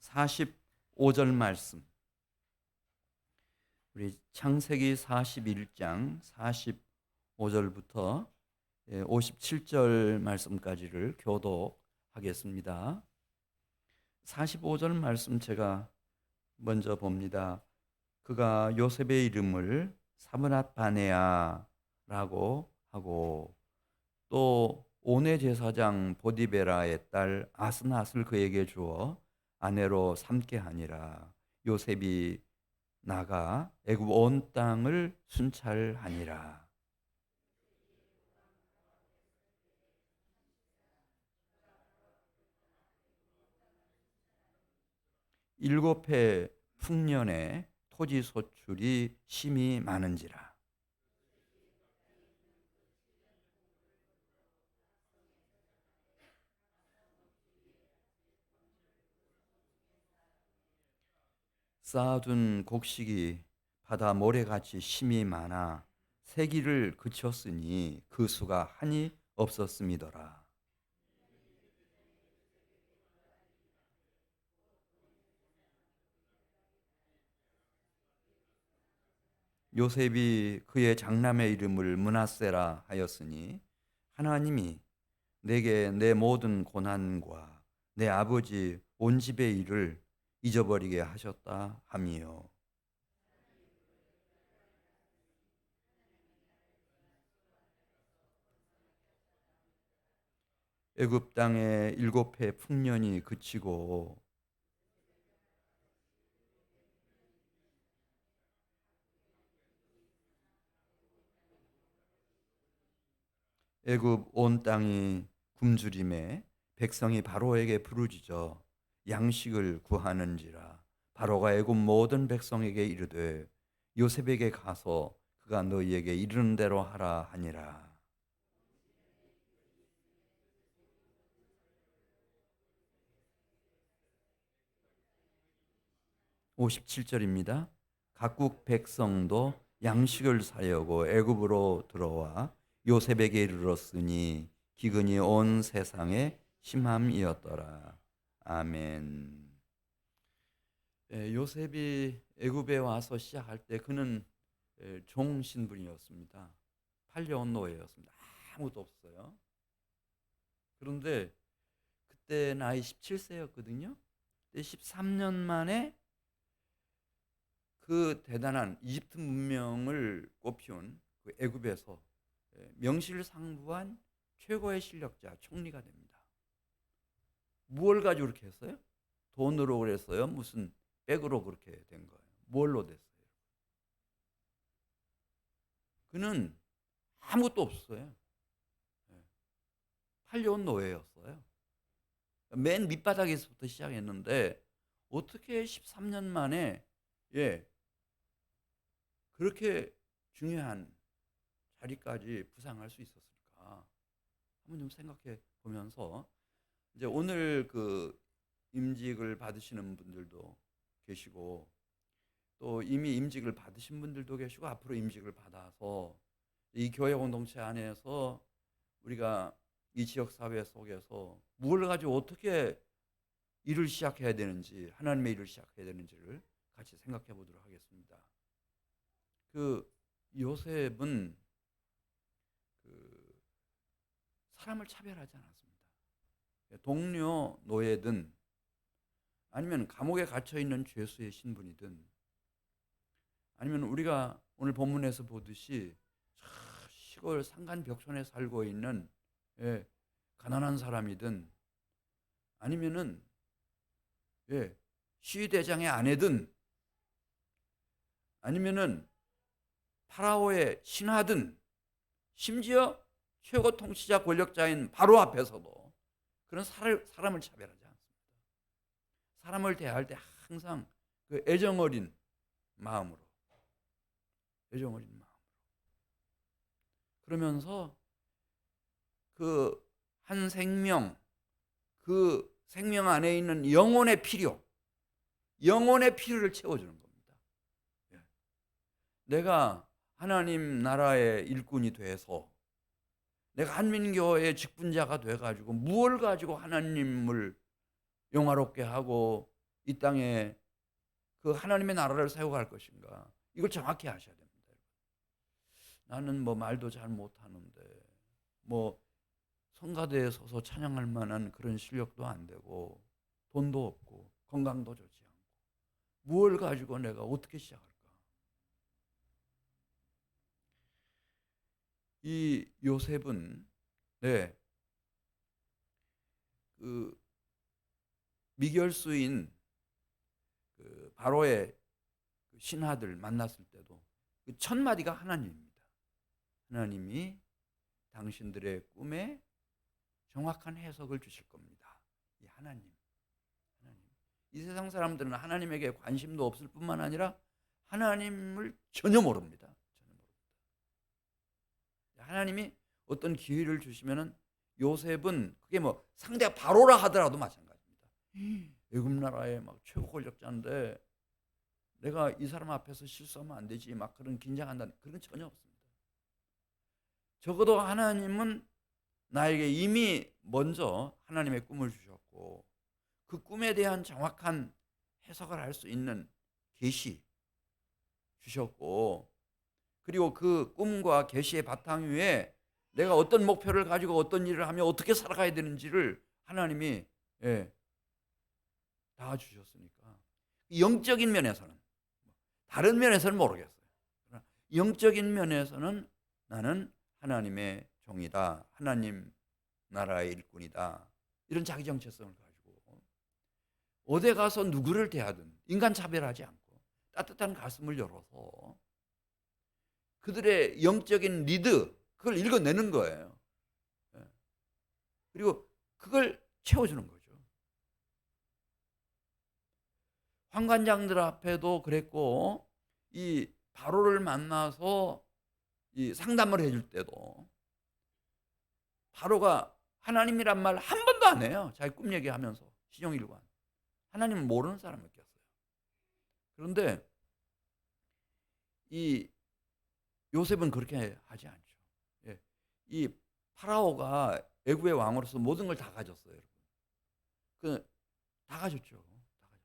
45절 말씀, 우리 창세기 41장 45절부터 57절 말씀까지를 교독하겠습니다. 45절 말씀 제가 먼저 봅니다. 그가 요셉의 이름을 사므낫 바네아라고 하고, 또 온의 제사장 보디베라의 딸 아스낫을 그에게 주어 아내로 삼게 하니라. 요셉이 나가 애굽 온 땅을 순찰하니라. 일곱 해 풍년에 토지 소출이 심히 많은지라. 쌓아둔 곡식이 바다 모래같이 심이 많아 세기를 그쳤으니 그 수가 한이 없었음이더라. 요셉이 그의 장남의 이름을 므낫세라 하였으니 하나님이 내게 내 모든 고난과 내 아버지 온 집의 일을 잊어버리게 하셨다 함이요. 애굽 땅에 일곱 해 풍년이 그치고 애굽 온 땅이 굶주림에 백성이 바로에게 부르짖어 양식을 구하는지라. 바로가 애굽 모든 백성에게 이르되 요셉에게 가서 그가 너희에게 이르는 대로 하라 하니라. 57절입니다. 각국 백성도 양식을 사려고 애굽으로 들어와 요셉에게 이르렀으니 기근이 온 세상에 심함이었더라. 아멘. 요셉이 애굽에 와서 시작할 때 그는 종 신분이었습니다. 팔려온 노예였습니다. 아무도 없어요. 그런데 그때 나이 17세였거든요. 13년 만에 그 대단한 이집트 문명을 꽃피운 그 애굽에서 명실상부한 최고의 실력자, 총리가 됩니다. 무엇을 가지고 그렇게 했어요? 돈으로 그랬어요? 무슨 백으로 그렇게 된 거예요? 뭘로 됐어요? 그는 아무것도 없어요. 팔려온 노예였어요. 맨 밑바닥에서부터 시작했는데 어떻게 13년 만에 그렇게 중요한 자리까지 부상할 수 있었을까? 한번 좀 생각해 보면서 이제 오늘 그 임직을 받으시는 분들도 계시고 또 이미 임직을 받으신 분들도 계시고 앞으로 임직을 받아서 이 교회 공동체 안에서 우리가 이 지역 사회 속에서 무엇을 가지고 어떻게 일을 시작해야 되는지, 하나님의 일을 시작해야 되는지를 같이 생각해 보도록 하겠습니다. 그 요셉은 그 사람을 차별하지 않았습니다. 동료 노예든 아니면 감옥에 갇혀 있는 죄수의 신분이든 아니면 우리가 오늘 본문에서 보듯이 시골 산간 벽촌에 살고 있는 가난한 사람이든 아니면은 시위대장의 아내든 아니면은 파라오의 신하든 심지어 최고 통치자 권력자인 바로 앞에서도 그런 사람을 차별하지 않습니다. 사람을 대할 때 항상 그 애정 어린 마음으로 그러면서 그 한 생명, 그 생명 안에 있는 영혼의 필요를 채워주는 겁니다. 내가 하나님 나라의 일꾼이 돼서 내가 한민교회의 직분자가 돼가지고 무엇을 가지고 하나님을 영화롭게 하고 이 땅에 그 하나님의 나라를 세워갈 것인가, 이걸 정확히 아셔야 됩니다. 나는 뭐 말도 잘 못하는데 뭐 성가대에 서서 찬양할 만한 그런 실력도 안 되고 돈도 없고 건강도 좋지 않고 무엇을 가지고 내가 어떻게 시작할까? 이 요셉은 그 미결수인 그 바로의 신하들 만났을 때도 그 첫 마디가 하나님입니다. 하나님이 당신들의 꿈에 정확한 해석을 주실 겁니다. 이 하나님. 이 세상 사람들은 하나님에게 관심도 없을 뿐만 아니라 하나님을 전혀 모릅니다. 하나님이 어떤 기회를 주시면은 요셉은 그게 뭐 상대가 바로라 하더라도 마찬가지입니다. 애굽 나라의 막 최고 권력자인데 내가 이 사람 앞에서 실수하면 안 되지, 막 그런 긴장한다는 그런 건 전혀 없습니다. 적어도 하나님은 나에게 이미 먼저 하나님의 꿈을 주셨고 그 꿈에 대한 정확한 해석을 할 수 있는 계시 주셨고, 그리고 그 꿈과 계시의 바탕 위에 내가 어떤 목표를 가지고 어떤 일을 하며 어떻게 살아가야 되는지를 하나님이 다 주셨으니까 영적인 면에서는, 다른 면에서는 모르겠어요. 영적인 면에서는 나는 하나님의 종이다, 하나님 나라의 일꾼이다, 이런 자기 정체성을 가지고 어디 가서 누구를 대하든 인간 차별하지 않고 따뜻한 가슴을 열어서 그들의 영적인 리드, 그걸 읽어내는 거예요. 그리고 그걸 채워주는 거죠. 환관장들 앞에도 그랬고, 이 바로를 만나서 이 상담을 해줄 때도 바로가 하나님이란 말 한 번도 안 해요. 자기 꿈 얘기하면서 시종일관 하나님을 모르는 사람이었어요. 그런데 이 요셉은 그렇게 하지 않죠. 이 파라오가 애굽의 왕으로서 모든 걸 다 가졌어요. 다 가졌죠. 다 가졌어요.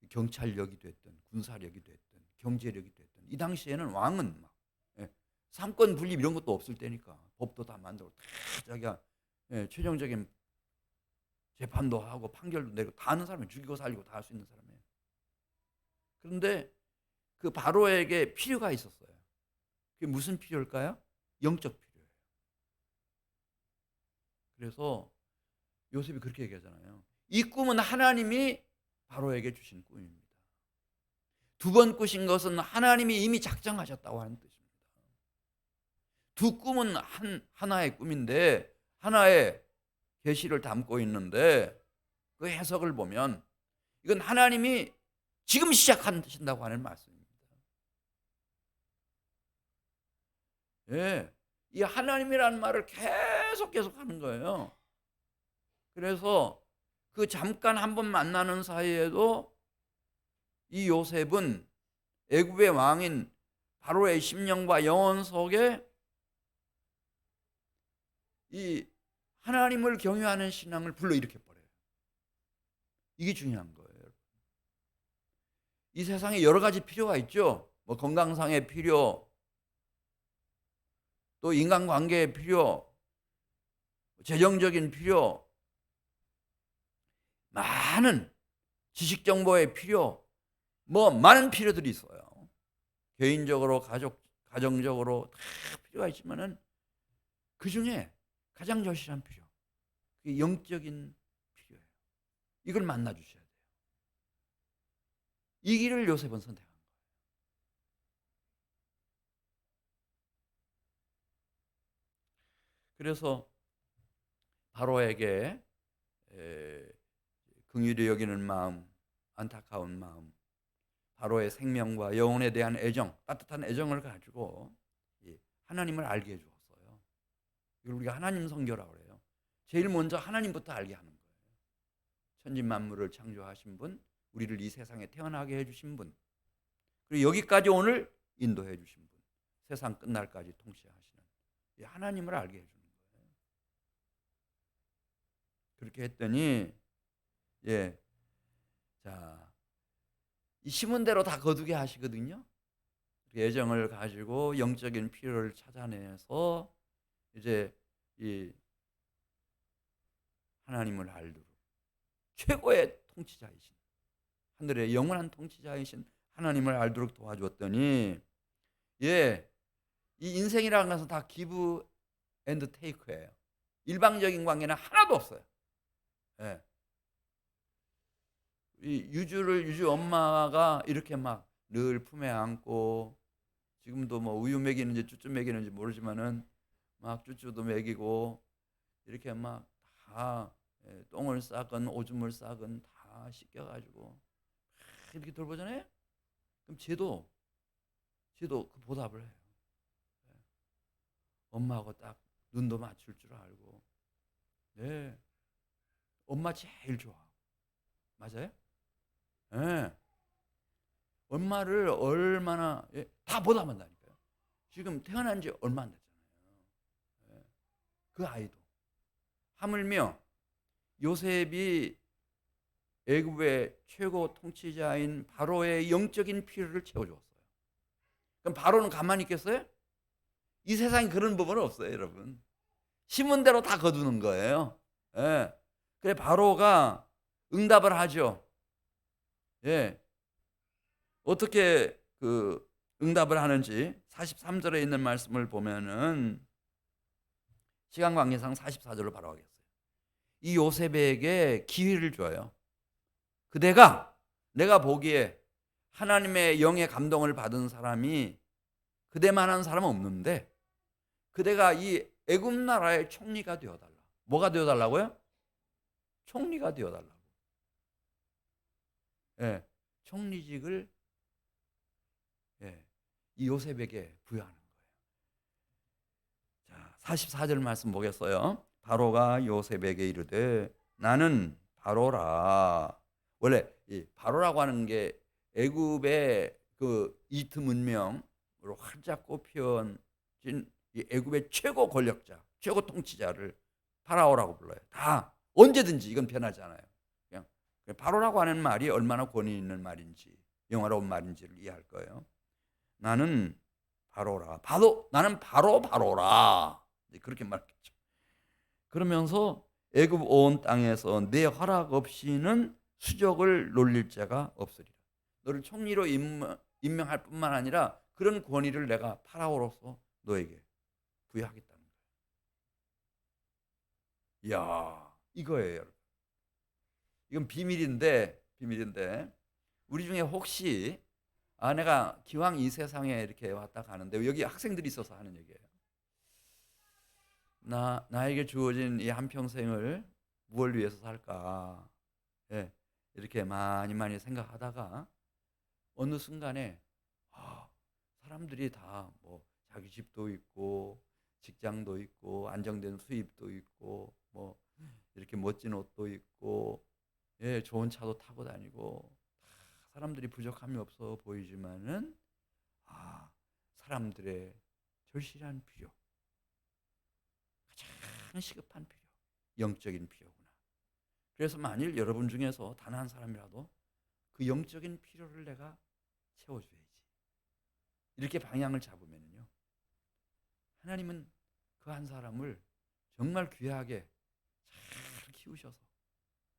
경찰력이 됐든 군사력이 됐든 경제력이 됐든 이 당시에는 왕은 막 삼권 분립 이런 것도 없을 때니까 법도 다 만들고 다 자기가 최종적인 재판도 하고 판결도 내고 다 하는 사람이, 죽이고 살리고 다 할 수 있는 사람이에요. 그런데 그 바로에게 필요가 있었어요. 그게 무슨 필요일까요? 영적 필요예요. 그래서 요셉이 그렇게 얘기하잖아요. 이 꿈은 하나님이 바로에게 주신 꿈입니다. 두 번 꾸신 것은 하나님이 이미 작정하셨다고 하는 뜻입니다. 두 꿈은 하나의 꿈인데 하나의 계시를 담고 있는데 그 해석을 보면 이건 하나님이 지금 시작하신다고 하는 말씀입니다. 이 하나님이라는 말을 계속 하는 거예요. 그래서 그 잠깐 한번 만나는 사이에도 이 요셉은 애굽의 왕인 바로의 심령과 영혼 속에 이 하나님을 경외하는 신앙을 불러일으켜 버려요. 이게 중요한 거예요. 이 세상에 여러 가지 필요가 있죠. 뭐 건강상의 필요, 또 인간관계의 필요, 재정적인 필요, 많은 지식정보의 필요, 뭐 많은 필요들이 있어요. 개인적으로, 가정적으로 다 필요가 있지만은 그 중에 가장 절실한 필요, 그게 영적인 필요예요. 이걸 만나 주셔야 돼요. 이 길을 요셉은 선택한 거예요. 그래서 바로에게 긍휼히 여기는 마음, 안타까운 마음, 바로의 생명과 영혼에 대한 애정, 따뜻한 애정을 가지고 하나님을 알게 해주었어요. 이걸 우리가 하나님 선교라고 그래요. 제일 먼저 하나님부터 알게 하는 거예요. 천지 만물을 창조하신 분, 우리를 이 세상에 태어나게 해주신 분, 그리고 여기까지 오늘 인도해 주신 분, 세상 끝날까지 통치하시는 하나님을 알게 해주는 거예요. 그렇게 했더니 이 심은 대로 다 거두게 하시거든요. 애정을 가지고 영적인 필요를 찾아내서 이제 이 하나님을 알도록 최고의 통치자이신 하늘의 영원한 통치자이신 하나님을 알도록 도와주었더니 예, 이 인생이라는 것은 다 기브 앤드 테이크예요. 일방적인 관계는 하나도 없어요. 예. 이 유주 엄마가 이렇게 막 늘 품에 안고 지금도 뭐 우유 먹이는지 쭈쭈 먹이는지 모르지만은 막 쭈쭈도 먹이고 이렇게 막 다 똥을 싸건 오줌을 싸건 다 씻겨가지고 이렇게 돌보잖아요. 그럼 쟤도 그 보답을 해요. 엄마하고 딱 눈도 맞출 줄 알고, 네, 엄마 제일 좋아. 맞아요? 네. 엄마를 얼마나 다 보답한다니까요. 지금 태어난 지 얼마 안 됐잖아요. 네. 그 아이도 하물며 요셉이 애굽의 최고 통치자인 바로의 영적인 필요를 채워주었어요. 그럼 바로는 가만히 있겠어요? 이 세상에 그런 법은 없어요, 여러분. 심은 대로 다 거두는 거예요. 예. 그래 바로가 응답을 하죠. 예. 어떻게 그 응답을 하는지 43절에 있는 말씀을 보면은 시간 관계상 44절로 바로 하겠어요. 이 요셉에게 기회를 줘요. 그대가 내가 보기에 하나님의 영의 감동을 받은 사람이 그대만한 사람은 없는데 그대가 이 애굽 나라의 총리가 되어달라. 뭐가 되어달라고요? 총리가 되어달라고. 예, 총리직을 이 요셉에게 부여하는 거예요. 자, 44절 말씀 보겠어요. 바로가 요셉에게 이르되 나는 바로라. 원래 이 바로라고 하는 게 애굽의 그 이집트 문명으로 활짝 꼽혀진 이 애굽의 최고 권력자, 최고 통치자를 파라오라고 불러요. 다 언제든지 이건 변하지 않아요. 그냥 바로라고 하는 말이 얼마나 권위 있는 말인지, 영화로운 말인지를 이해할 거예요. 나는 바로라. 나는 바로라. 그렇게 말했죠. 그러면서 애굽 온 땅에서 내 허락 없이는 수족을 놀릴 자가 없으리라. 너를 총리로 임명할 뿐만 아니라 그런 권위를 내가 파라오로서 너에게 부여하겠다는 거예요. 이야, 이거예요, 여러분. 이건 비밀인데 우리 중에 혹시 내가 기왕 이 세상에 이렇게 왔다 가는데 여기 학생들이 있어서 하는 얘기예요. 나에게 주어진 이 한평생을 무엇을 위해서 살까? 예, 이렇게 많이 생각하다가 어느 순간에 사람들이 다 뭐 자기 집도 있고 직장도 있고 안정된 수입도 있고 뭐 이렇게 멋진 옷도 있고 좋은 차도 타고 다니고 사람들이 부족함이 없어 보이지만은 사람들의 절실한 필요, 가장 시급한 필요, 영적인 필요구나. 그래서 만일 여러분 중에서 단 한 사람이라도 그 영적인 필요를 내가 채워줘야지. 이렇게 방향을 잡으면요, 하나님은 그 한 사람을 정말 귀하게 잘 키우셔서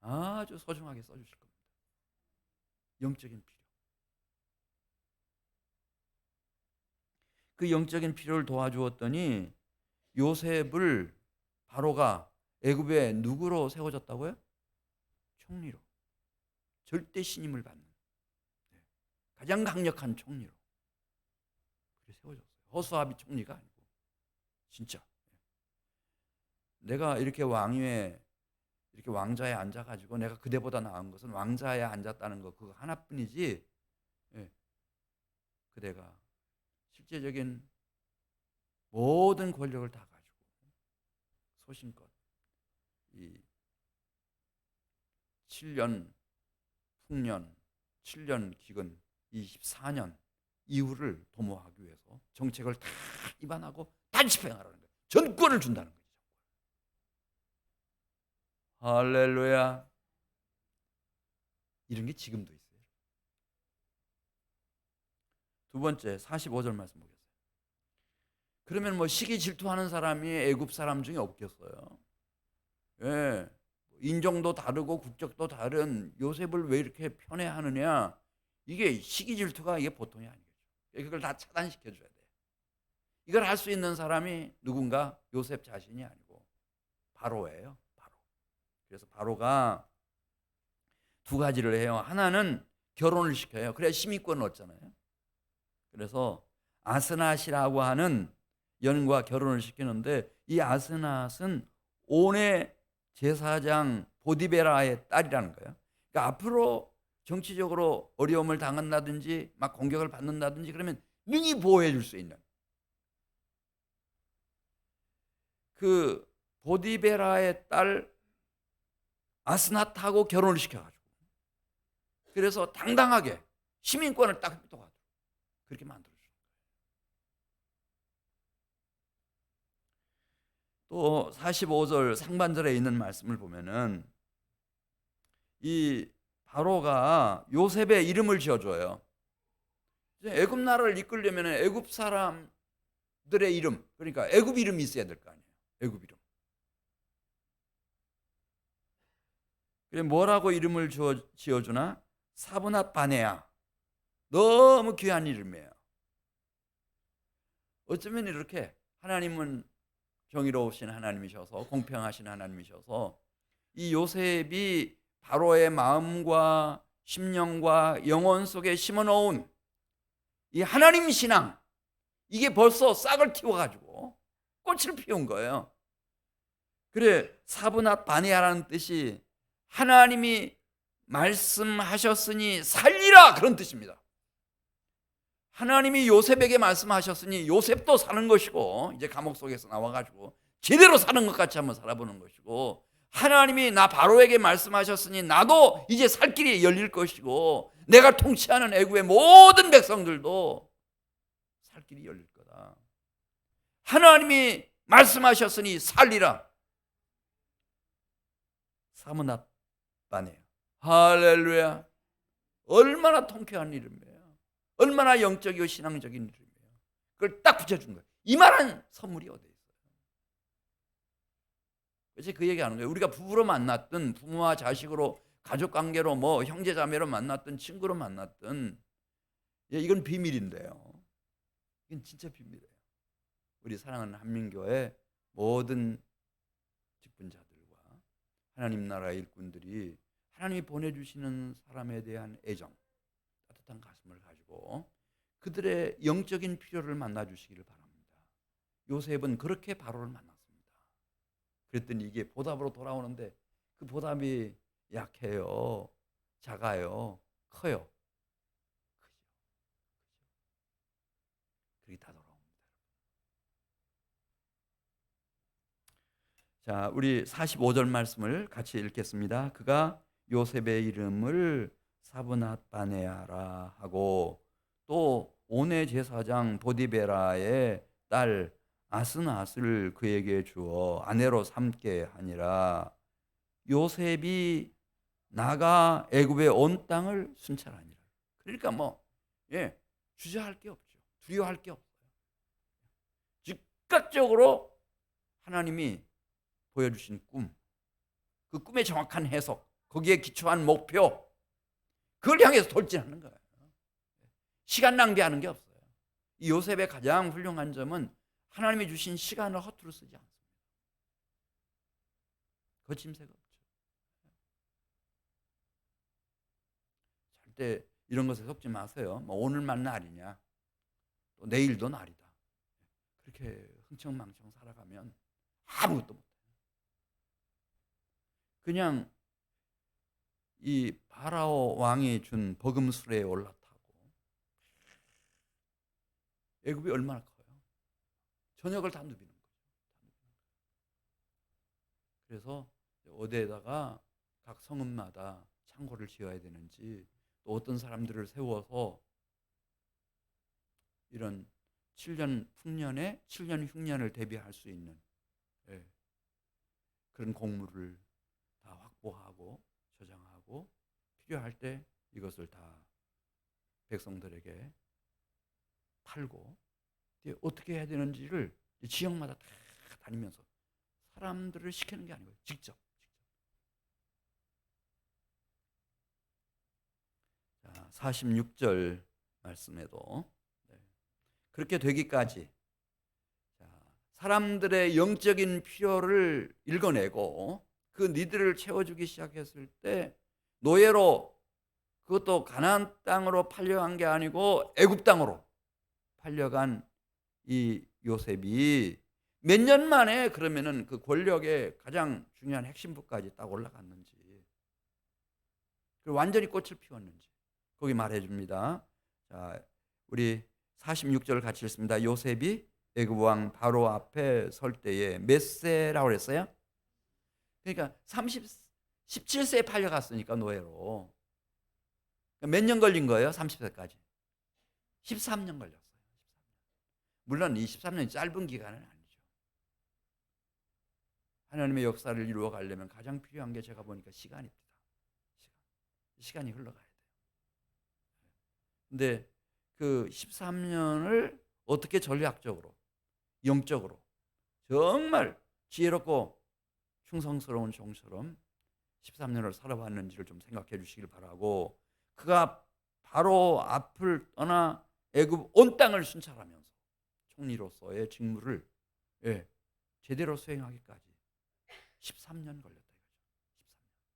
아주 소중하게 써주실 겁니다. 영적인 필요. 그 영적인 필요를 도와주었더니 요셉을 바로가 애굽에 누구로 세워졌다고요? 총리로. 절대 신임을 받는 가장 강력한 총리로 그렇게 세워졌어요. 허수아비 총리가 아니고 진짜. 내가 이렇게 왕위에 이렇게 왕자에 앉아가지고 내가 그대보다 나은 것은 왕자에 앉았다는 거 그거 하나뿐이지. 그대가 실제적인 모든 권력을 다 가지고 소신껏 이 7년 풍년 7년 기근 24년 이후를 도모하기 위해서 정책을 다 입안하고 다 집행하라는 거예요. 전권을 준다는 거죠. 할렐루야. 이런 게 지금도 있어요. 두 번째 45절 말씀 보겠습니다. 그러면 뭐 시기 질투하는 사람이 애굽 사람 중에 없겠어요? 예, 인종도 다르고 국적도 다른 요셉을 왜 이렇게 편애하느냐? 이게 시기 질투가 이게 보통이 아니겠죠. 그걸 다 차단시켜 줘야 돼. 이걸 할 수 있는 사람이 누군가? 요셉 자신이 아니고 바로예요. 바로. 그래서 바로가 두 가지를 해요. 하나는 결혼을 시켜요. 그래야 시민권을 얻잖아요. 그래서 아스낫이라고 하는 여인과 결혼을 시키는데, 이 아스낫은 온의 제사장 보디베라의 딸이라는 거예요. 그러니까 앞으로 정치적으로 어려움을 당한다든지 막 공격을 받는다든지 그러면 능히 보호해 줄 수 있는 그 보디베라의 딸 아스낫하고 결혼을 시켜가지고, 그래서 당당하게 시민권을 딱 획득하도록 그렇게 만들어줘요. 또 45절 상반절에 있는 말씀을 보면은 이 바로가 요셉의 이름을 지어줘요. 애굽 나라를 이끌려면 애굽 사람들의 이름, 그러니까 애굽 이름이 있어야 될 거 아니에요. 애굽 이름. 그래 뭐라고 이름을 지어주나? 사브낫 바네아. 너무 귀한 이름이에요. 어쩌면 이렇게 하나님은 정의로우신 하나님이셔서 공평하신 하나님이셔서 이 요셉이 바로의 마음과 심령과 영혼 속에 심어놓은 이 하나님 신앙, 이게 벌써 싹을 틔워가지고 꽃을 피운 거예요. 그래 사브낫 바네아라는 뜻이 하나님이 말씀하셨으니 살리라, 그런 뜻입니다. 하나님이 요셉에게 말씀하셨으니 요셉도 사는 것이고, 이제 감옥 속에서 나와가지고 제대로 사는 것 같이 한번 살아보는 것이고, 하나님이 나 바로에게 말씀하셨으니 나도 이제 살 길이 열릴 것이고, 내가 통치하는 애굽의 모든 백성들도 살 길이 열릴 거다. 하나님이 말씀하셨으니 살리라. 사브낫 바네아. 할렐루야. 얼마나 통쾌한 이름이에요. 얼마나 영적이고 신앙적인 이름이에요. 그걸 딱 붙여준 거예요. 이만한 선물이 어디 있어요? 그래서 그 얘기하는 거예요. 우리가 부부로 만났든 부모와 자식으로 가족관계로 뭐 형제자매로 만났든 친구로 만났든, 이건 비밀인데요. 이건 진짜 비밀이에요. 우리 사랑하는 한민교회 모든 직분자들과 하나님 나라의 일꾼들이 하나님이 보내주시는 사람에 대한 애정, 따뜻한 가슴을 가지고 그들의 영적인 필요를 만나주시기를 바랍니다. 요셉은 그렇게 바로를 만났습니다. 그랬더니 이게 보답으로 돌아오는데 그 보답이 약해요, 작아요, 커요. 그게 다 돌아옵니다. 자, 우리 45절 말씀을 같이 읽겠습니다. 그가 요셉의 이름을 사브낫 바네아라 하고 또 온의 제사장 보디베라의 딸 아스낫을 그에게 주어 아내로 삼게 하니라. 요셉이 나가 애굽의 온 땅을 순찰하니라. 그러니까 주저할 게 없죠. 두려워할 게 없어요. 즉각적으로 하나님이 보여주신 꿈, 그 꿈의 정확한 해석, 거기에 기초한 목표, 그걸 향해서 돌진하는 거예요. 시간 낭비하는 게 없어요. 이 요셉의 가장 훌륭한 점은 하나님이 주신 시간을 허투루 쓰지 않습니다. 거침새가 없죠. 절대 이런 것에 속지 마세요. 오늘만 날이냐, 또 내일도 날이다, 그렇게 흥청망청 살아가면 아무것도 못해요. 그냥 이 바라오 왕이 준 버금술에 올라타고, 애굽이 얼마나 커요? 전역을 다 누비는 거죠. 그래서 어디에다가 각 성읍마다 창고를 지어야 되는지, 또 어떤 사람들을 세워서 이런 7년 풍년에 7년 흉년을 대비할 수 있는 그런 공물을 다 확보하고 저장하고 필요할 때 이것을 다 백성들에게 팔고 어떻게 해야 되는지를 지역마다 다 다니면서 사람들을 시키는 게 아니고 직접. 46절 말씀에도 그렇게 되기까지 사람들의 영적인 필요를 읽어내고 그 니들을 채워주기 시작했을 때 노예로, 그것도 가나안 땅으로 팔려간 게 아니고 애굽 땅으로 팔려간 이 요셉이 몇 년 만에 그러면은 그 권력의 가장 중요한 핵심부까지 딱 올라갔는지, 완전히 꽃을 피웠는지 거기 말해줍니다. 자, 우리 46절 같이 읽습니다. 요셉이 애굽 왕 바로 앞에 설 때에 몇 세라고 그랬어요? 그러니까 17세에 팔려갔으니까 노예로. 몇 년 걸린 거예요? 30세까지. 13년 걸렸어요. 물론 이 13년이 짧은 기간은 아니죠. 하나님의 역사를 이루어 가려면 가장 필요한 게 제가 보니까 시간입니다. 시간이 흘러가야 돼요. 근데 그 13년을 어떻게 전략적으로, 영적으로 정말 지혜롭고 충성스러운 종처럼 13년을 살아왔는지를 좀 생각해 주시길 바라고, 그가 바로 앞을 떠나 애굽 온 땅을 순찰하면서 총리로서의 직무를 제대로 수행하기까지 13년 걸렸다 이거죠. 13년.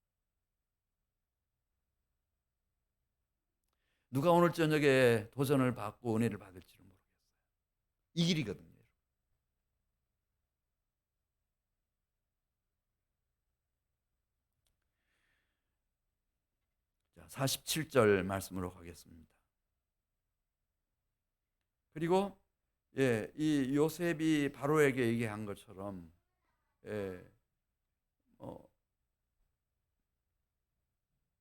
누가 오늘 저녁에 도전을 받고 은혜를 받을지는 모르겠어요. 이 길이거든요. 47절 말씀으로 가겠습니다. 그리고 이 요셉이 바로에게 얘기한 것처럼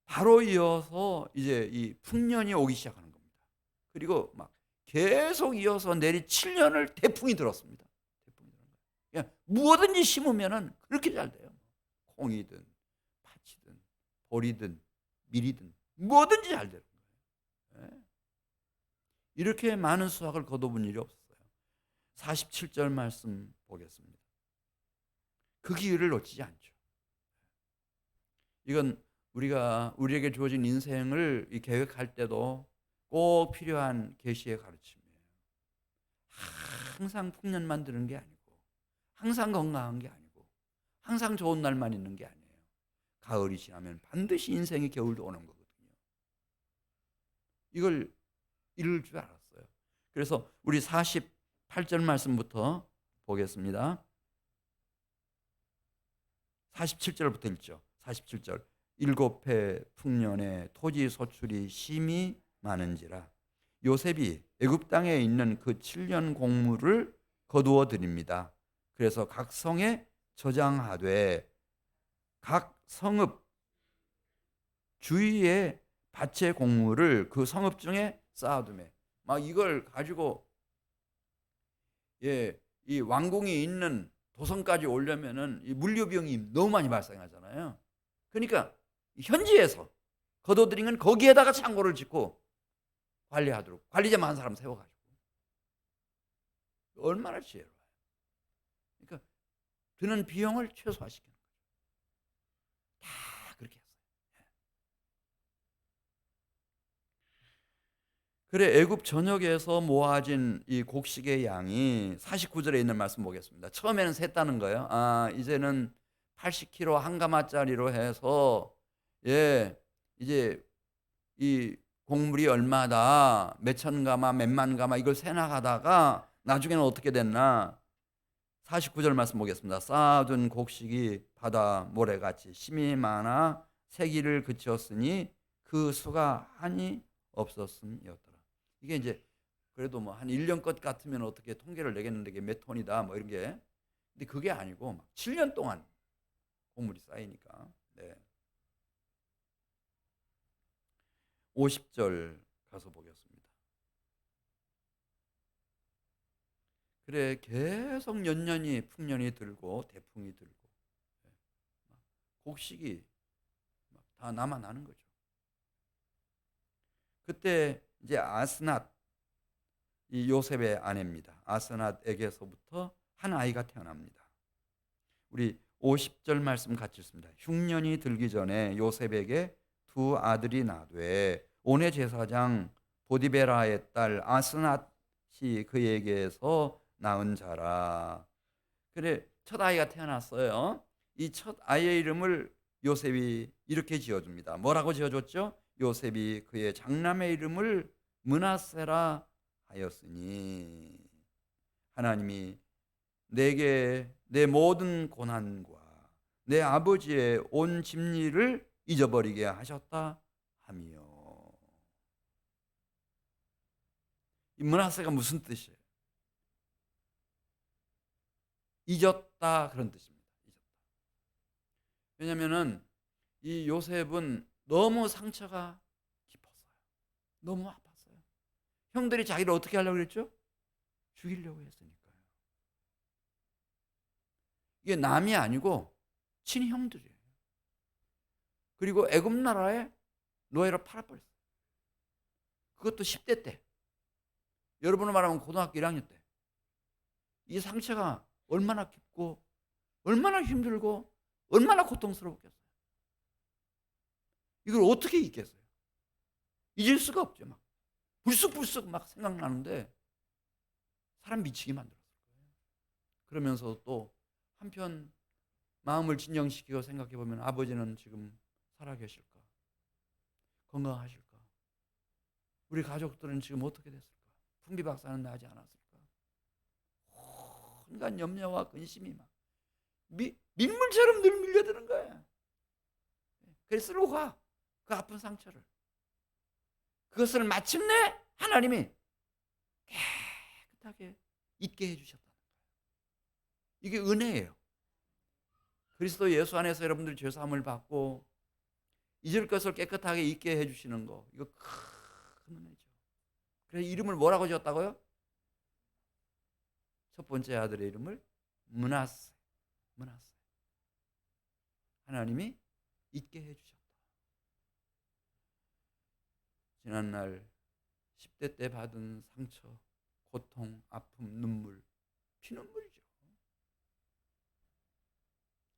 바로 이어서 이제 이 풍년이 오기 시작하는 겁니다. 그리고 막 계속 이어서 내리 7년을 태풍이 들었습니다. 태풍이 들은 거예요. 그냥 무엇든지 심으면은 그렇게 잘 돼요. 콩이든 팥이든 보리든 밀이든 뭐든지 잘 되는 거예요. 이렇게 많은 수확을 거둬본 일이 없었어요. 47절 말씀 보겠습니다. 그 기회를 놓치지 않죠. 이건 우리에게 주어진 인생을 계획할 때도 꼭 필요한 계시의 가르침이에요. 항상 풍년만 드는 게 아니고, 항상 건강한 게 아니고, 항상 좋은 날만 있는 게 아니에요. 가을이 지나면 반드시 인생의 겨울도 오는 거거든요. 이걸 이룰 줄 알았어요. 그래서 우리 48절 말씀부터 보겠습니다. 47절부터 읽죠. 47절. 7해 풍년에 토지 소출이 심히 많은지라 요셉이 애굽 땅에 있는 그 7년 곡물을 거두어 드립니다. 그래서 각 성에 저장하되 각 성읍 주위에 밭의 곡물을 그 성읍 중에 쌓아두매. 막 이걸 가지고 이 왕궁이 있는 도성까지 오려면은 이 물류 비용이 너무 많이 발생하잖아요. 그러니까 현지에서 거둬들인 건 거기에다가 창고를 짓고 관리하도록 관리자만 한 사람 세워가지고 얼마나 지혜로워요. 그러니까 드는 비용을 최소화시키는 거죠. 다 그렇게 했어요. 그래 애굽 전역에서 모아진 이 곡식의 양이 49절에 있는 말씀 보겠습니다. 처음에는 셌다는 거예요. 이제는 80kg 한 가마짜리로 해서 이제 이 곡물이 얼마다 몇천 가마 몇만 가마 이걸 세 나가다가 나중에는 어떻게 됐나? 49절 말씀 보겠습니다. 쌓아둔 곡식이 바다 모래같이 심이 많아 세기를 그쳤으니 그 수가 한이 없었음이었더라. 이게 이제 그래도 뭐 한 1년 것 같으면 어떻게 통계를 내겠는데 이게 몇 톤이다 뭐 이런 게, 근데 그게 아니고 막 7년 동안 곡물이 쌓이니까. 50절 가서 보겠습니다. 그래 계속 연년이 풍년이 들고 태풍이 들고 곡식이 다 남아나는 거죠. 그때 이제 아스낫 이 요셉의 아내입니다. 아스낫에게서부터 한 아이가 태어납니다. 우리 50절 말씀 같이 읽습니다. 흉년이 들기 전에 요셉에게 두 아들이 나되 온의 제사장 보디베라의 딸 아스낫이 그에게서 낳은 자라. 그래, 첫 아이가 태어났어요. 이 첫 아이의 이름을 요셉이 이렇게 지어줍니다. 뭐라고 지어줬죠? 요셉이 그의 장남의 이름을 므낫세라 하였으니 하나님이 내게 내 모든 고난과 내 아버지의 온 집리를 잊어버리게 하셨다 하며. 이 므낫세가 무슨 뜻이에요? 잊었다, 그런 뜻입니다. 잊었다. 왜냐하면은 이 요셉은 너무 상처가 깊었어요. 너무 아팠어요. 형들이 자기를 어떻게 하려고 그랬죠? 죽이려고 했으니까요. 이게 남이 아니고 친형들이에요. 그리고 애굽 나라에 노예로 팔아버렸어요. 그것도 10대 때. 여러분으로 말하면 고등학교 1학년 때. 이 상처가 얼마나 깊고 얼마나 힘들고 얼마나 고통스러웠겠어요. 이걸 어떻게 잊겠어요? 잊을 수가 없죠. 막 불쑥불쑥 막 생각나는데 사람 미치게 만들었을 거예요. 그러면서 또 한편 마음을 진정시키고 생각해 보면 아버지는 지금 살아계실까? 건강하실까? 우리 가족들은 지금 어떻게 됐을까? 풍비박산은 나지 않았을까? 온갖 염려와 근심이 막 민물처럼 늘 밀려드는 거야. 그래서 쓸고 가. 그 아픈 상처를. 그것을 마침내 하나님이 깨끗하게 잊게 해주셨다는 거예요. 이게 은혜예요. 그리스도 예수 안에서 여러분들이 죄사함을 받고 잊을 것을 깨끗하게 잊게 해주시는 거, 이거 큰 은혜죠. 그래서 이름을 뭐라고 지었다고요? 첫 번째 아들의 이름을 므낫세. 하나님이 잊게 해주셨다. 지난날 10대 때 받은 상처, 고통, 아픔, 눈물, 피눈물이죠.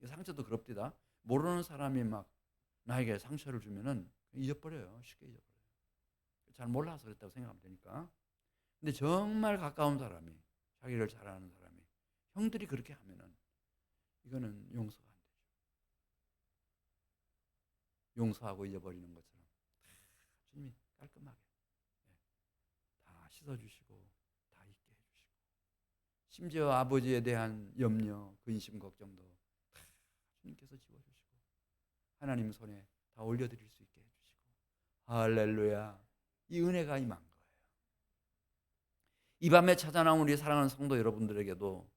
상처도 그럽디다. 모르는 사람이 막 나에게 상처를 주면은 잊어버려요. 쉽게 잊어버려요. 잘 몰라서 그랬다고 생각하면 되니까. 근데 정말 가까운 사람이, 자기를 잘 아는 사람이 형들이 그렇게 하면은 이거는 용서가 안 되죠. 용서하고 잊어버리는 것처럼 주님이 깔끔하게 다 씻어주시고 다 잊게 해주시고, 심지어 아버지에 대한 염려, 근심, 걱정도 다 주님께서 지워주시고 하나님 손에 다 올려드릴 수 있게 해주시고. 할렐루야. 이 은혜가 임한 거예요. 이 밤에 찾아나온 우리 사랑하는 성도 여러분들에게도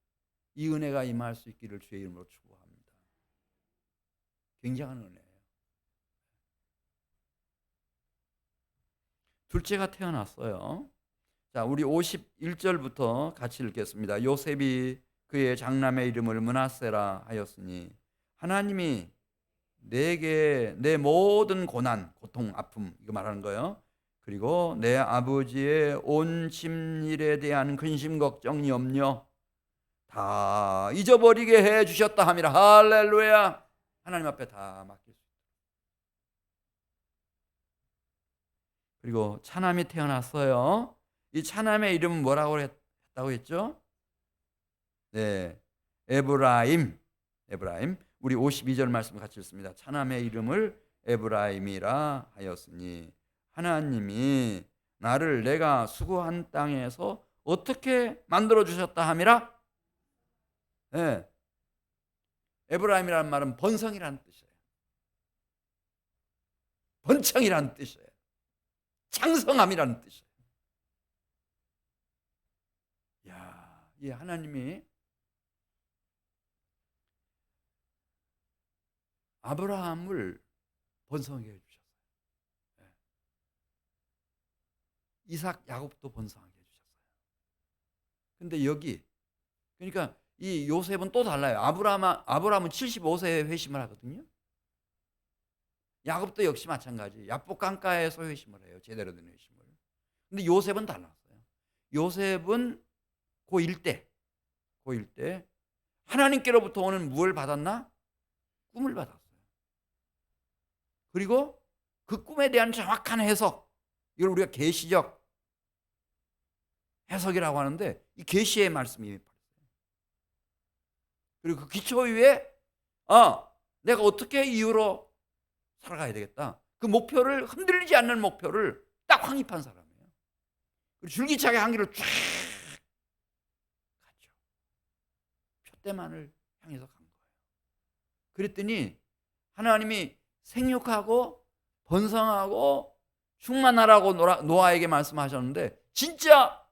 이 은혜가 임할 수 있기를 주의 이름으로 축복합니다. 굉장한 은혜예요. 둘째가 태어났어요. 자, 우리 51절부터 같이 읽겠습니다. 요셉이 그의 장남의 이름을 므낫세라 하였으니 하나님이 내게 내 모든 고난, 고통, 아픔, 이거 말하는 거예요. 그리고 내 아버지의 온 집일에 대한 근심, 걱정, 염려 다 잊어버리게 해 주셨다 함이라. 할렐루야. 하나님 앞에 다 맡길 수 있다. 그리고 차남이 태어났어요. 이 차남의 이름은 뭐라고 했다고 했죠? 네, 에브라임. 우리 52절 말씀 같이 읽습니다. 차남의 이름을 에브라임이라 하였으니 하나님이 나를 내가 수고한 땅에서 어떻게 만들어 주셨다 함이라. 네. 에브라임이라는 말은 번성이라는 뜻이에요. 번창이라는 뜻이에요. 창성함이라는 뜻이에요. 야, 이 하나님이 아브라함을 번성하게 해주셨어요. 네. 이삭, 야곱도 번성하게 해주셨어요. 근데 여기, 그러니까 이 요셉은 또 달라요. 아브라함은 75세에 회심을 하거든요. 야곱도 역시 마찬가지. 야복 강가에서 회심을 해요. 제대로 된 회심을. 근데 요셉은 달랐어요. 요셉은 고1 때 하나님께로부터 오는 무엇을 받았나? 꿈을 받았어요. 그리고 그 꿈에 대한 정확한 해석, 이걸 우리가 계시적 해석이라고 하는데, 이 계시의 말씀이 그리고 그 기초 위에 내가 어떻게 이후로 살아가야 되겠다. 그 목표를, 흔들리지 않는 목표를 딱 확립한 사람이에요. 그리고 줄기차게 한 길을 쫙 갔죠. 표대만을 향해서 간 거예요. 그랬더니 하나님이 생육하고 번성하고 충만하라고 노아에게 말씀하셨는데, 진짜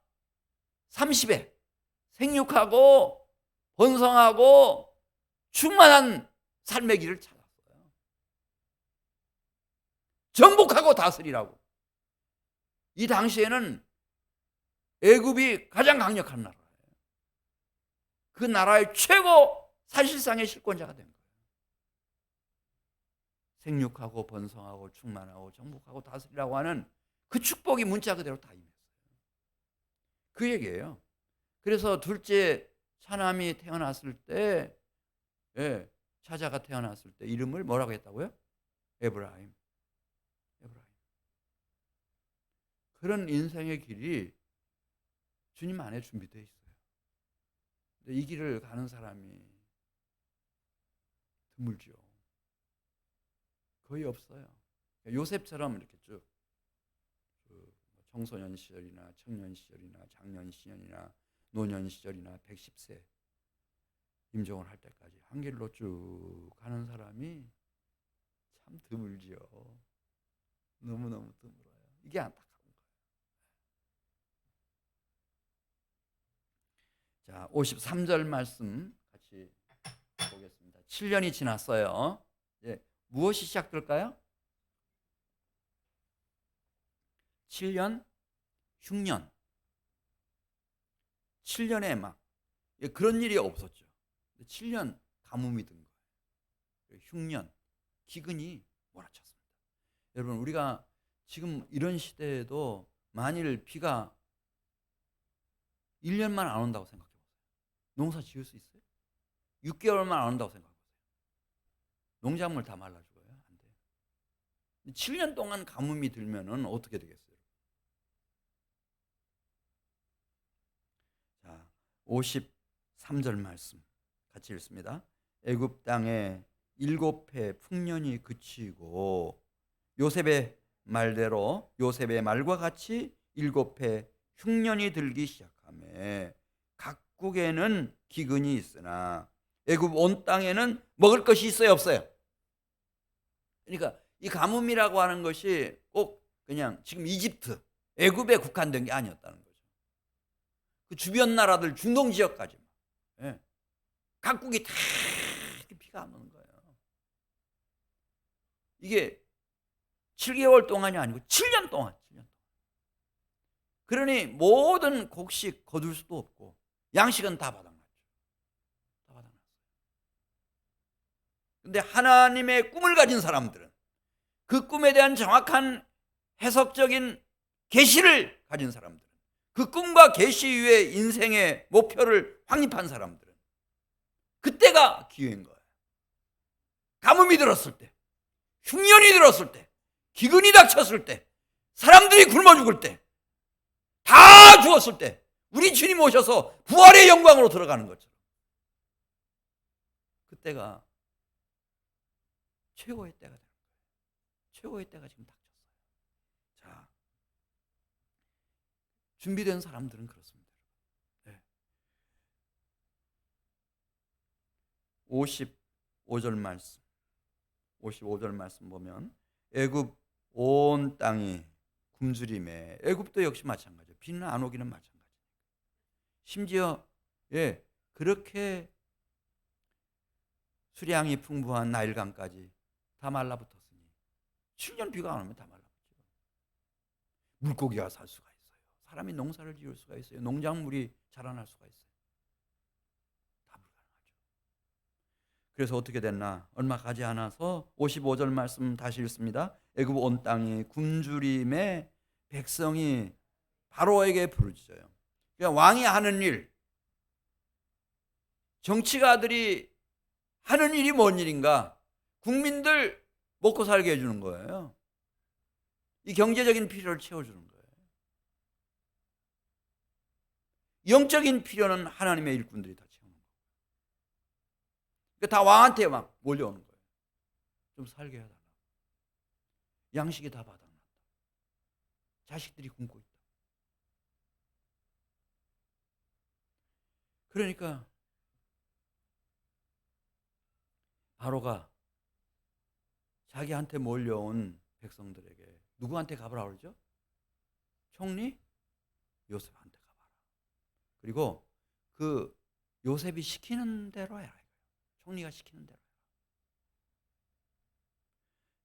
30에 생육하고 번성하고 충만한 삶의 길을 찾았어요. 정복하고 다스리라고. 이 당시에는 애굽이 가장 강력한 나라예요. 그 나라의 최고 사실상의 실권자가 된 거예요. 생육하고 번성하고 충만하고 정복하고 다스리라고 하는 그 축복이 문자 그대로 다 임했어요. 그 얘기예요. 그래서 둘째 차남이 태어났을 때, 차자가 태어났을 때 이름을 뭐라고 했다고요? 에브라임. 그런 인생의 길이 주님 안에 준비되어 있어요. 근데 이 길을 가는 사람이 드물죠. 거의 없어요. 요셉처럼 이렇게 쭉 청소년 시절이나 청년 시절이나 장년 시절이나 노년 시절이나 110세 임종을 할 때까지 한 길로 쭉 가는 사람이 참 드물지요. 너무너무 드물어요. 이게 안타까운 거예요. 자, 53절 말씀 같이 보겠습니다. 7년이 지났어요. 무엇이 시작될까요? 7년, 흉년. 7년에 막 그런 일이 없었죠. 7년 가뭄이 든 거예요. 흉년, 기근이 몰아쳤습니다. 여러분, 우리가 지금 이런 시대에도 만일 비가 1년만 안 온다고 생각해 보세요. 농사 지을 수 있어요? 6개월만 안 온다고 생각해 보세요. 농작물 다 말라 죽어요. 안 돼요. 7년 동안 가뭄이 들면은 어떻게 되겠어요? 자, 53절 말씀 같이 읽습니다. 애굽 땅에 7해 풍년이 그치고 요셉의 말대로 요셉의 말과 같이 7해 흉년이 들기 시작하며 각국에는 기근이 있으나 애굽 온 땅에는 먹을 것이 있어요, 없어요? 그러니까 이 가뭄이라고 하는 것이 꼭 그냥 지금 이집트, 애굽에 국한된 게 아니었다는 거죠. 그 주변 나라들 중동 지역까지 각국이 다 비가 안 오는 거예요. 이게 7개월 동안이 아니고 7년 동안. 그러니 모든 곡식 거둘 수도 없고 양식은 다 바닥났죠. 다 바닥났어요. 근데 하나님의 꿈을 가진 사람들은, 그 꿈에 대한 정확한 해석적인 계시를 가진 사람들은, 그 꿈과 계시 위에 인생의 목표를 확립한 사람들은 그때가 기회인 거예요. 가뭄이 들었을 때, 흉년이 들었을 때, 기근이 닥쳤을 때, 사람들이 굶어 죽을 때, 다 죽었을 때 우리 주님 오셔서 부활의 영광으로 들어가는 것처럼 그때가 최고의 때가 되는 거예요. 최고의 때가 지금 닥쳤어요. 자, 준비된 사람들은 그렇습니다. 55절 말씀 55절 말씀 보면 애굽 온 땅이 굶주림에, 애굽도 역시 마찬가지예요. 비는 안 오기는 마찬가지예요. 심지어 그렇게 수량이 풍부한 나일강까지 다 말라붙었으니 7년 비가 안 오면 다 말라붙죠. 물고기가 살 수가 있어요. 사람이 농사를 지을 수가 있어요. 농작물이 자라날 수가 있어요. 다 불가능하죠. 그래서 어떻게 됐나? 얼마 가지 않아서 55절 말씀 다시 읽습니다. 애굽 온 땅이 굶주림에 백성이 바로에게 부르짖어요. 그냥 왕이 하는 일, 정치가들이 하는 일이 뭔 일인가? 국민들 먹고 살게 해주는 거예요. 이 경제적인 필요를 채워주는 거예요. 영적인 필요는 하나님의 일꾼들이 다 채우는 거예요. 그러니까 다 왕한테 막 몰려오는 거예요. 좀 살게 해달라. 양식이 다 바닥났다. 자식들이 굶고 있다. 그러니까 바로가 자기한테 몰려온 백성들에게 누구한테 가보라 그러죠? 총리 요셉한테 가봐라. 그리고 그 요셉이 시키는 대로 해라. 총리가 시키는 대로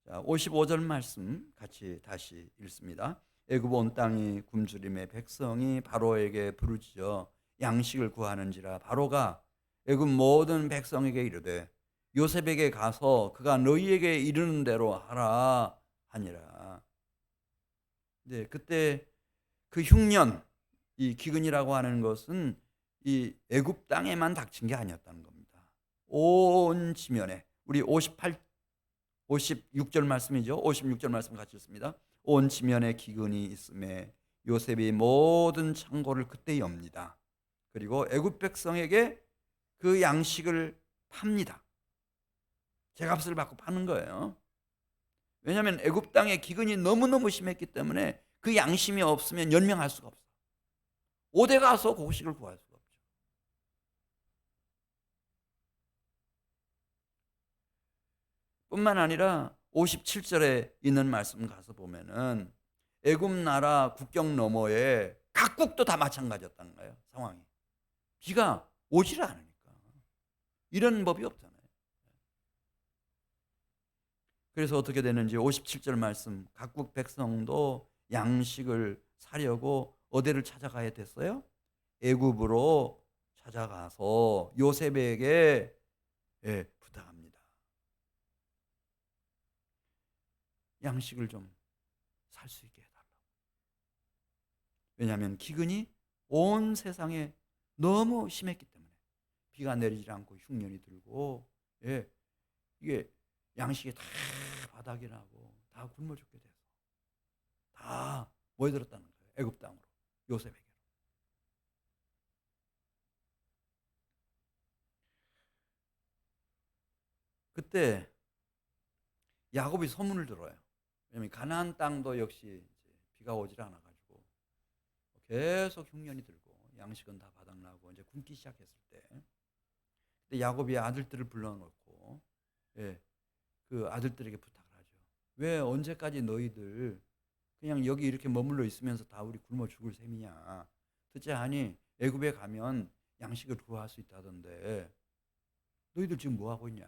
해라. 자, 55절 말씀 같이 다시 읽습니다. 애굽 온 땅이 굶주림에 백성이 바로에게 부르짖어 양식을 구하는지라 바로가 애굽 모든 백성에게 이르되 요셉에게 가서 그가 너희에게 이르는 대로 하라 하니라. 네, 그때 그 흉년, 이 기근이라고 하는 것은 이 애굽 땅에만 닥친 게 아니었다는 겁니다. 온 지면에 우리 56절 말씀이죠. 56절 말씀 같이 읽습니다. 온 지면에 기근이 있음에 요셉이 모든 창고를 그때 엽니다. 그리고 애굽 백성에게 그 양식을 팝니다. 제값을 받고 파는 거예요. 왜냐하면 애굽 땅에 기근이 너무너무 심했기 때문에 그 양심이 없으면 연명할 수가 없어요. 오대 가서 곡식을 구할 수가 없죠. 뿐만 아니라 57절에 있는 말씀 가서 보면은 애굽 나라 국경 너머에 각국도 다 마찬가지였다는 거예요. 상황이. 비가 오질 않으니까. 이런 법이 없잖아요. 그래서 어떻게 되는지 57절 말씀, 각국 백성도 양식을 사려고 어디를 찾아가야 됐어요? 애굽으로 찾아가서 요셉에게 부탁합니다. 양식을 좀 살 수 있게 해달라고. 왜냐하면 기근이 온 세상에 너무 심했기 때문에 비가 내리지 않고 흉년이 들고 이게 양식이 다 바닥이 나고 다 굶어 죽게 돼서 다 모여들었다는 거예요. 애굽 땅으로 요셉에게로. 그때 야곱이 소문을 들어요. 왜냐하면 가나안 땅도 역시 이제 비가 오질 않아가지고 계속 흉년이 들고 양식은 다 바닥나고 이제 굶기 시작했을 때, 그때 야곱이 아들들을 불러놓고 그 아들들에게 부탁을 하죠. 왜 언제까지 너희들 그냥 여기 이렇게 머물러 있으면서 다 우리 굶어 죽을 셈이냐. 듣지 하니 애굽에 가면 양식을 구할 수 있다던데 너희들 지금 뭐 하고 있냐.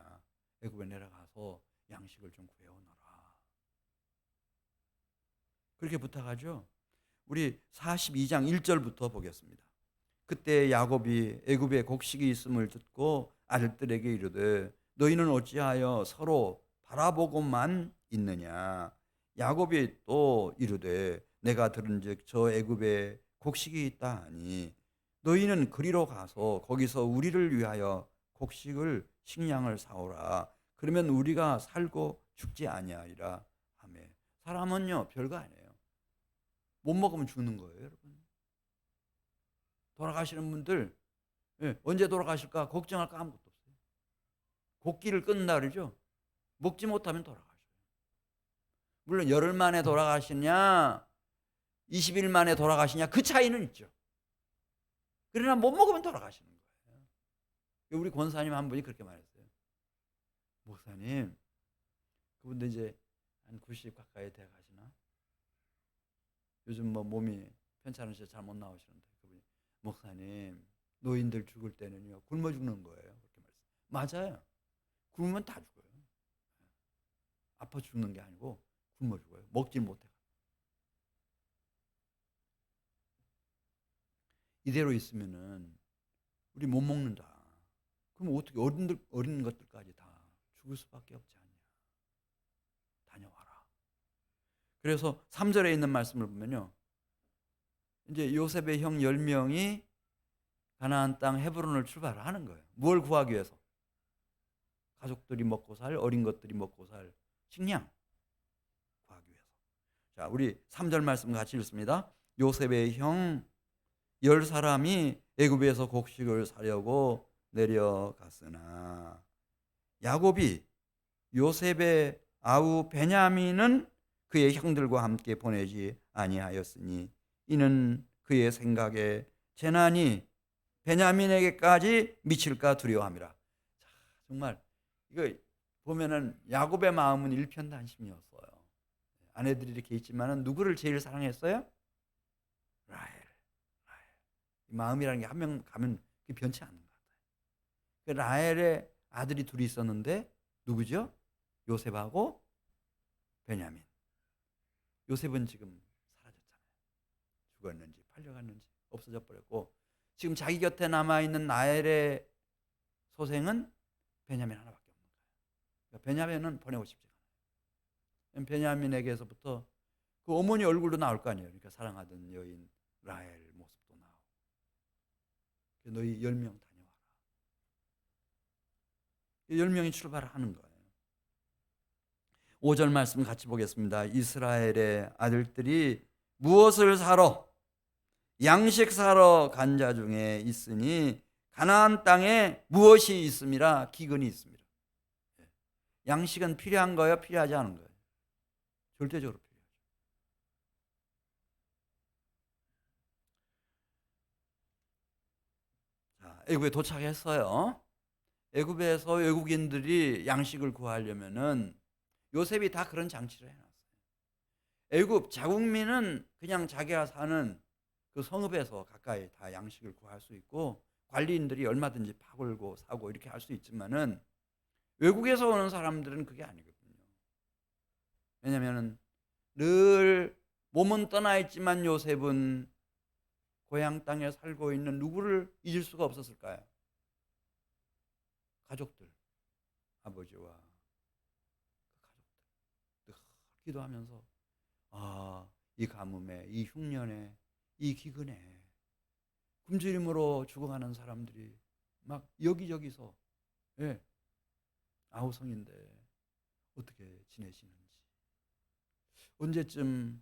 애굽에 내려가서 양식을 좀 구해오너라. 그렇게 부탁하죠. 우리 42장 1절부터 보겠습니다. 그때 야곱이 애굽에 곡식이 있음을 듣고 아들들에게 이르되 너희는 어찌하여 서로 바라보고만 있느냐. 야곱이 또 이르되 내가 들은즉 저 애굽에 곡식이 있다 하니 너희는 그리로 가서 거기서 우리를 위하여 곡식을 식량을 사오라. 그러면 우리가 살고 죽지 아니하리라 하며. 사람은요 별거 아니에요. 못 먹으면 죽는 거예요, 여러분. 돌아가시는 분들 언제 돌아가실까 걱정할 거 아무것도 없어요. 곡기를 끊는다 그러죠. 먹지 못하면 돌아가셔요. 물론 열흘 만에 돌아가시냐 20일 만에 돌아가시냐 그 차이는 있죠. 그러나 못 먹으면 돌아가시는 거예요. 우리 권사님 한 분이 그렇게 말했어요. 목사님, 그분도 이제 한 90 가까이 돼 가시나? 요즘 뭐 몸이 편찮으셔서 잘 못 나오시는데 그분이 목사님, 노인들 죽을 때는요 굶어 죽는 거예요. 그렇게 말했어요. 맞아요. 굶으면 다 죽어요. 아파 죽는 게 아니고 굶어 죽어요. 먹질 못해. 이대로 있으면은 우리 못 먹는다. 그럼 어떻게 어린 것들까지 다 죽을 수밖에 없지 않냐. 다녀와라. 그래서 3절에 있는 말씀을 보면요. 이제 요셉의 형 10명이 가나안 땅 헤브론을 출발하는 거예요. 뭘 구하기 위해서? 가족들이 먹고 살, 어린 것들이 먹고 살 식량 구하기 위해서. 자, 우리 3절 말씀 같이 읽습니다. 요셉의 형 10사람이 애굽에서 곡식을 사려고 내려갔으나 야곱이 요셉의 아우 베냐민은 그의 형들과 함께 보내지 아니하였으니 이는 그의 생각에 재난이 베냐민에게까지 미칠까 두려워함이라. 자, 정말 이거 보면은 야곱의 마음은 일편단심이었어요. 아내들이 이렇게 있지만은 누구를 제일 사랑했어요? 라헬. 마음이라는 게 한 명 가면 변치 않는 것 같아요. 그 라헬의 아들이 둘이 있었는데 누구죠? 요셉하고 베냐민. 요셉은 지금 사라졌잖아요. 죽었는지 팔려갔는지 없어져 버렸고 지금 자기 곁에 남아있는 라헬의 소생은 베냐민 하나밖에 없는 거예요. 그러니까 베냐민은 보내고 싶지 않아요. 베냐민에게서부터 그 어머니 얼굴도 나올 거 아니에요. 그러니까 사랑하던 여인 라헬 모습도 나오고 너희 10명 다녀와라. 10명이 출발하는 거예요. 5절 말씀 같이 보겠습니다. 이스라엘의 아들들이 무엇을 사러 양식 사러 간 자 중에 있으니 가나안 땅에 무엇이 있음이라 기근이 있습니다. 양식은 필요한 거예요? 필요하지 않은 거예요? 절대적으로 필요하죠. 자, 애굽에 도착했어요. 애굽에서 외국인들이 양식을 구하려면은 요셉이 다 그런 장치를 해놨어요. 애굽 자국민은 그냥 자기가 사는 그 성읍에서 가까이 다 양식을 구할 수 있고 관리인들이 얼마든지 파골고 사고 이렇게 할 수 있지만은 외국에서 오는 사람들은 그게 아니거든요. 왜냐하면 늘 몸은 떠나 있지만 요셉은 고향 땅에 살고 있는 누구를 잊을 수가 없었을까요? 가족들, 아버지와 그 가족들 기도하면서 이 가뭄에, 이 흉년에, 이 기근에 굶주림으로 죽어가는 사람들이 막 여기저기서 아우성인데 어떻게 지내시는지, 언제쯤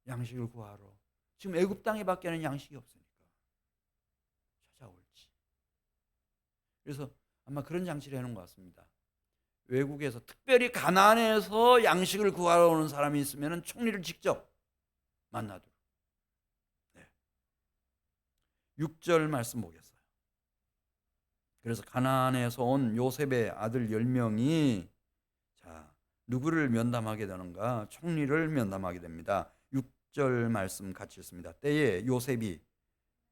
양식을 구하러, 지금 애굽 땅에 밖에는 양식이 없으니까 찾아올지. 그래서 아마 그런 장치를 해놓은 것 같습니다. 외국에서 특별히 가나안에서 양식을 구하러 오는 사람이 있으면 총리를 직접 만나도록. 6절 말씀 보겠어요. 그래서 가나안에서 온 요셉의 아들 10명이 자, 누구를 면담하게 되는가? 총리를 면담하게 됩니다. 6절 말씀 같이 읽습니다. 때에 요셉이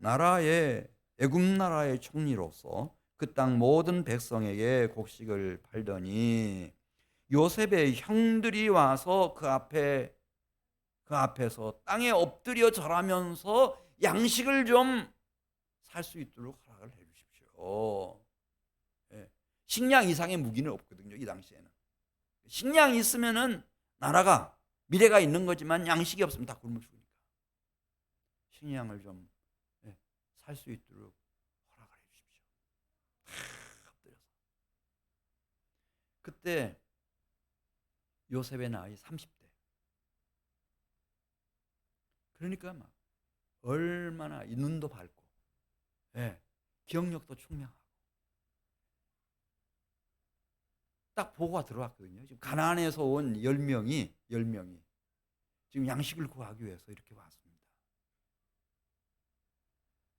애굽 나라의 총리로서 그 땅 모든 백성에게 곡식을 팔더니 요셉의 형들이 와서 그 앞에서 땅에 엎드려 절하면서 양식을 좀 살 수 있도록 허락을 해 주십시오. 식량 이상의 무기는 없거든요. 이 당시에는 식량이 있으면은 나라가 미래가 있는 거지만 양식이 없으면 다 굶어 죽으니까 식량을 좀 살 수 있도록 허락을 해 주십시오. 엎드려서. 그때 요셉의 나이 30대. 그러니까 막 얼마나 눈도 밝고 기억력도 총명하고 딱 보고가 들어왔거든요. 지금 가나안에서 온 10명이 지금 양식을 구하기 위해서 이렇게 왔습니다.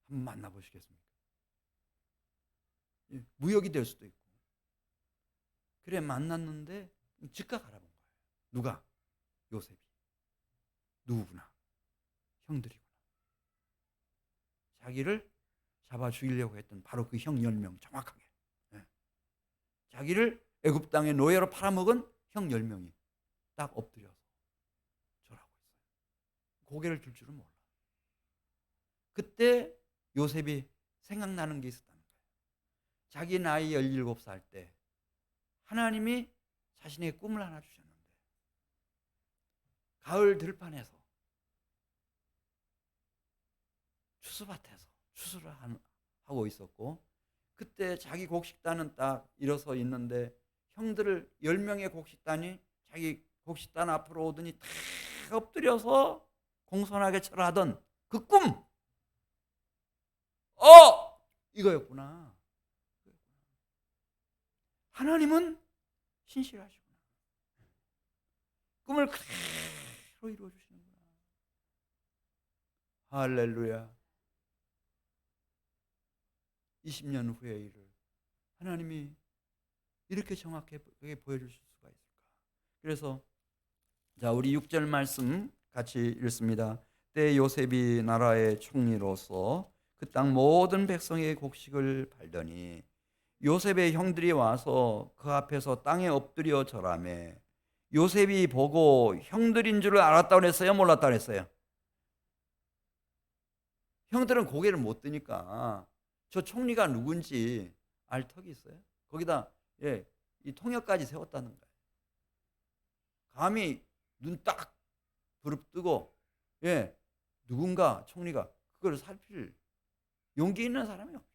한번 만나보시겠습니까? 무역이 될 수도 있고. 그래 만났는데 즉각 알아본 거예요. 누가? 요셉이. 누구구나. 형들이구나. 자기를 잡아 죽이려고 했던 바로 그 형 10명 정확하게. 자기를 애굽 땅에 노예로 팔아먹은 형 10명이 딱 엎드려서 절하고 있어요. 고개를 들 줄은 몰라. 그때 요셉이 생각나는 게 있었다는 거예요. 자기 나이 17살 때 하나님이 자신의 꿈을 하나 주셨는데 가을 들판에서 추수밭에서 추수를 하고 있었고, 그때 자기 곡식단은 딱 일어서 있는데 형들을 10명의 곡식단이 자기 곡식단 앞으로 오더니 다 엎드려서 공손하게 절하던 그 꿈, 이거였구나. 하나님은 신실하시구나. 꿈을 그대로 이루어 주시는구나. 할렐루야. 20년 후의 일을 하나님이 이렇게 정확하게 보여주실 수가 있을까? 그래서 자, 우리 6절 말씀 같이 읽습니다. 때 요셉이 나라의 총리로서 그 땅 모든 백성의 곡식을 팔더니 요셉의 형들이 와서 그 앞에서 땅에 엎드려 절하매 요셉이 보고 형들인 줄 알았다고 그랬어요? 몰랐다고 그랬어요? 형들은 고개를 못 드니까 저 총리가 누군지 알 턱이 있어요? 거기다 이 통역까지 세웠다는 거예요. 감히 눈 딱 부릅뜨고 누군가 총리가 그걸 살필 용기 있는 사람이 없죠.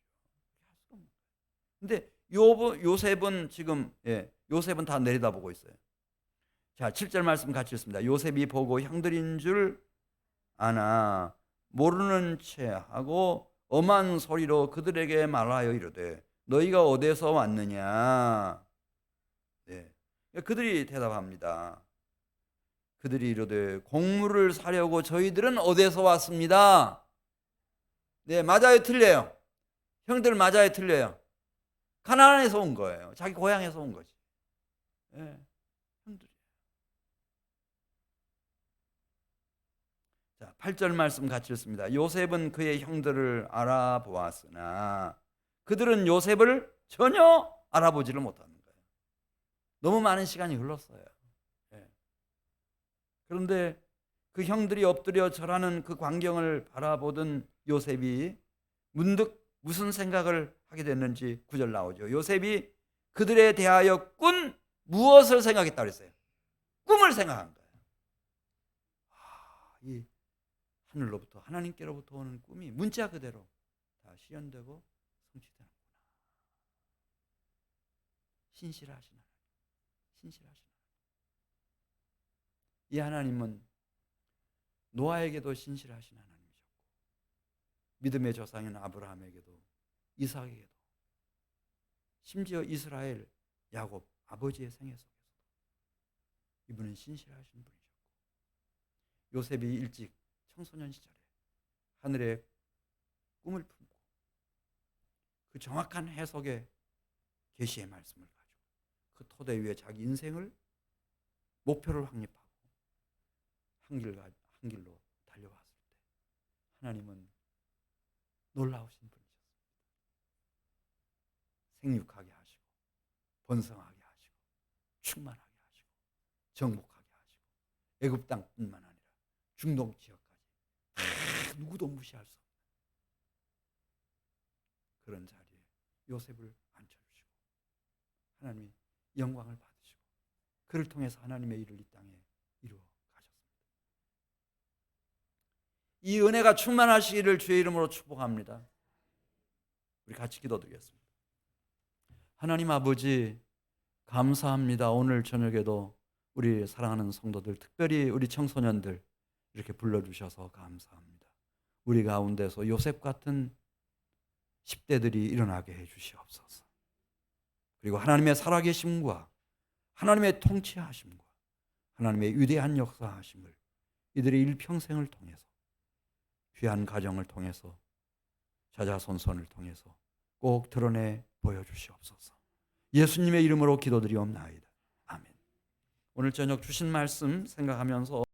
근데 요셉은 지금 요셉은 다 내려다보고 있어요. 자, 7절 말씀 같이 읽습니다. 요셉이 보고 형들인 줄 아나 모르는 채 하고 엄한 소리로 그들에게 말하여 이르되 너희가 어디서 왔느냐? 그들이 대답합니다. 그들이 이르되 곡물을 사려고 저희들은 어디서 왔습니다. 맞아요, 틀려요? 형들 맞아요, 틀려요? 가나안에서 온 거예요. 자기 고향에서 온 거지. 형들이. 자, 8절 말씀 같이 읽습니다. 요셉은 그의 형들을 알아보았으나 그들은 요셉을 전혀 알아보지를 못하는 거예요. 너무 많은 시간이 흘렀어요. 그런데 그 형들이 엎드려 절하는 그 광경을 바라보던 요셉이 문득 무슨 생각을 하게 됐는지 9절 나오죠. 요셉이 그들에 대하여 꾼 무엇을 생각했다고 그랬어요? 꿈을 생각한 거예요. 이 하늘로부터 하나님께로부터 오는 꿈이 문자 그대로 다 실현되고 성취되는구나. 신실하신 하나님, 신실하신 하나님. 이 하나님은 노아에게도 신실하신 하나님이셨고 믿음의 조상인 아브라함에게도 이삭에게도 심지어 이스라엘 야곱 아버지의 생애 속에서도 이분은 신실하신 분이셨고 요셉이 일찍 청소년 시절에 하늘의 꿈을 품고 그 정확한 해석의 계시의 말씀을 가지고 그 토대 위에 자기 인생을 목표를 확립하고 한 길로 달려왔을 때 하나님은 놀라우신 분이셨습니다. 생육하게 하시고 번성하게 하시고 충만하게 하시고 정복하게 하시고 애굽 땅뿐만 아니라 중동 지역까지 다 누구도 무시할 수 없는 그런 자리에 요셉을 앉혀주시고 하나님이 영광을 받으시고 그를 통해서 하나님의 일을 이 땅에 이루어 가셨습니다. 이 은혜가 충만하시기를 주의 이름으로 축복합니다. 우리 같이 기도드리겠습니다. 하나님 아버지 감사합니다. 오늘 저녁에도 우리 사랑하는 성도들, 특별히 우리 청소년들 이렇게 불러주셔서 감사합니다. 우리 가운데서 요셉 같은 10대들이 일어나게 해주시옵소서. 그리고 하나님의 살아계심과 하나님의 통치하심과 하나님의 위대한 역사하심을 이들의 일평생을 통해서 귀한 가정을 통해서 자자손손을 통해서 꼭 드러내 보여주시옵소서. 예수님의 이름으로 기도드리옵나이다. 아멘. 오늘 저녁 주신 말씀 생각하면서